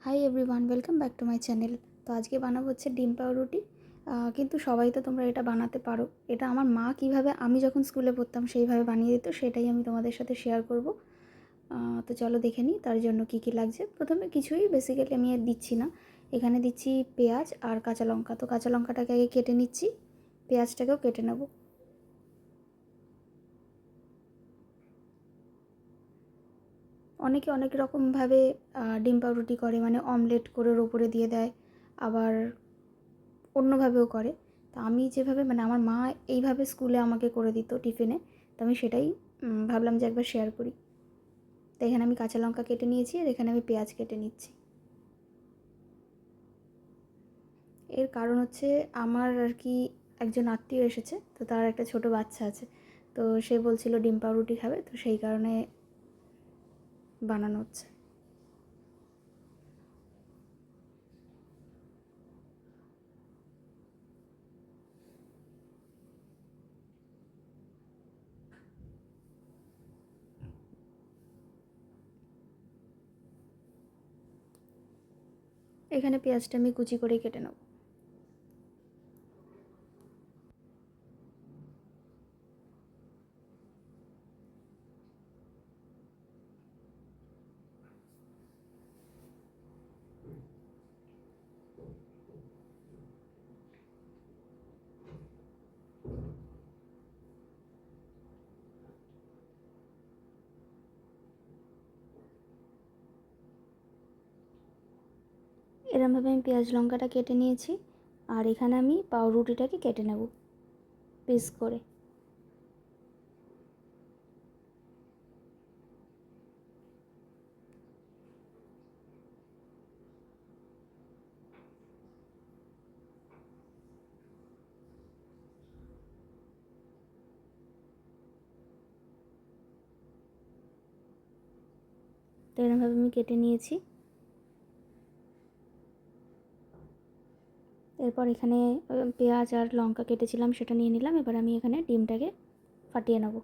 Hi everyone, welcome back to my channel. তো আজকে বানাবো হচ্ছে ডিম পাউরুটি। কিন্তু সবাই তো তোমরা এটা বানাতে পারো। এটা আমার মা কীভাবে আমি যখন স্কুলে পড়তাম সেইভাবে বানিয়ে দিত, সেটাই আমি তোমাদের সাথে শেয়ার করব। তো চলো দেখে নিই তার জন্য কী কী লাগছে। প্রথমে কিছুই বেসিক্যালি আমি দিচ্ছি না, এখানে দিচ্ছি পেঁয়াজ আর কাঁচা লঙ্কা। তো কাঁচা লঙ্কাটাকে আগে কেটে নিচ্ছি, পেঁয়াজটাকেও কেটে নেব। অনেকে অনেক রকমভাবে ডিম পাউরুটি করে, মানে অমলেট করে ওর ওপরে দিয়ে দেয়, আবার অন্যভাবেও করে। তো আমি যেভাবে, মানে আমার মা এইভাবে স্কুলে আমাকে করে দিত টিফিনে, তো আমি সেটাই ভাবলাম যে একবার শেয়ার করি। তো এখানে আমি কাঁচা লঙ্কা কেটে নিয়েছি আর এখানে আমি পেঁয়াজ কেটে নিচ্ছি। এর কারণ হচ্ছে আমার আর কি একজন আত্মীয় এসেছে, তো তার একটা ছোট বাচ্চা আছে, তো সে বলছিল ডিম পাউরুটি খাবে, তো সেই কারণে বানানো হচ্ছে। এখানে পেঁয়াজটা আমি কুচি করে কেটে নেব। এরমভাবে আমি পেঁয়াজ লঙ্কাটা কেটে নিয়েছি, আর এখানে আমি পাউরুটিটাকে কেটে নেব পিস করে। তো এরমভাবে আমি কেটে নিয়েছি। এরপর এখানে পেঁয়াজ আর লঙ্কা কেটেছিলাম সেটা নিয়ে নিলাম। এবার আমি এখানে ডিমটাকে ফাটিয়ে নেব।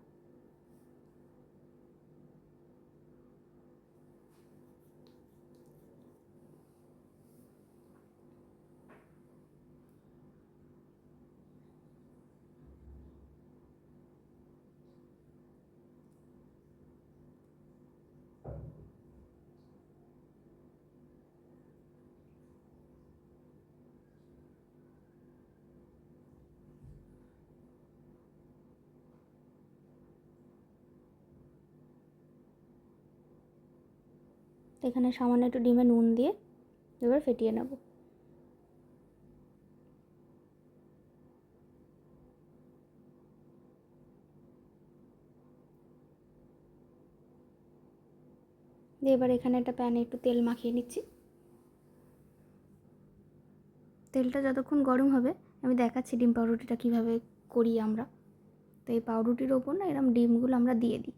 এখানে সামান্য একটু ডিমে নুন দিয়ে এবার ফেটিয়ে নেব। দিয়ে এবার এখানে একটা প্যানে একটু তেল মাখিয়ে নিচ্ছি। তেলটা যতক্ষণ গরম হবে আমি দেখাচ্ছি ডিম পাউরুটিটা কীভাবে করি আমরা। তো এই পাউরুটির ওপর না এরম ডিমগুলো আমরা দিয়ে দিই।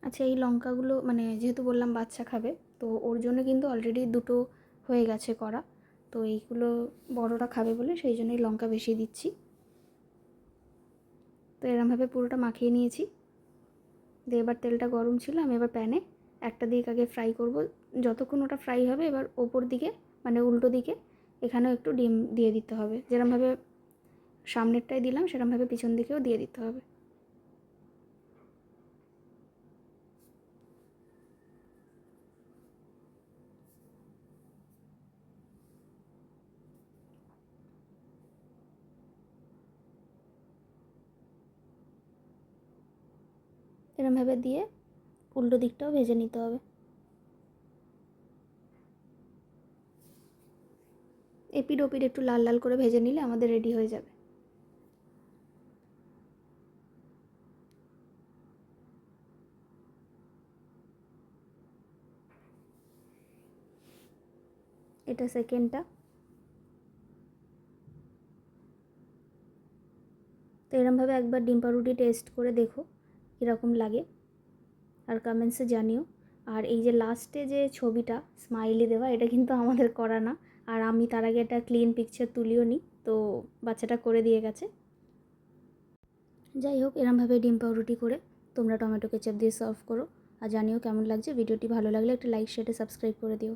আচ্ছা, এই লঙ্কাগুলো মানে যেহেতু বললাম বাচ্চা খাবে, তো ওর জন্য কিন্তু অলরেডি দুটো হয়ে গেছে করা। তো এইগুলো বড়রা খাবে বলে সেই জন্যই লঙ্কা বেশি দিচ্ছি। তো এরমভাবে পুরোটা মাখিয়ে নিয়েছি। দিয়ে এবার তেলটা গরম ছিল, আমি এবার প্যানে একটা দিক আগে ফ্রাই করব। যতক্ষণ ওটা ফ্রাই হবে এবার ওপর দিকে মানে উল্টো দিকে এখানেও একটু ডিম দিয়ে দিতে হবে। যেরমভাবে সামনেরটায় দিলাম সেরমভাবে পিছন দিকেও দিয়ে দিতে হবে। এরমভাবে দিয়ে উল্টো দিকটাও ভেজে নিতে হবে। এপিড ওপিড একটু লাল লাল করে ভেজে নিলে আমাদের রেডি হয়ে যাবে। এটা সেকেন্ডটা। তো এরমভাবে একবার ডিম পাউরুটি টেস্ট করে দেখো কীরকম লাগে, আর কমেন্টসে জানিও। আর এই যে লাস্টে যে ছবিটা স্মাইলি দেওয়া, এটা কিন্তু আমাদের করা না, আর আমি তার আগে একটা ক্লিন পিকচার তুলিও নিই, তো বাচ্চাটা করে দিয়ে গেছে। যাই হোক, এরমভাবে ডিম পাউরুটি করে তোমরা টমেটো কেচাপ দিয়ে সার্ভ করো, আর জানিও কেমন লাগছে। ভিডিওটি ভালো লাগলে একটা লাইক শেয়ার সাবস্ক্রাইব করে দিও।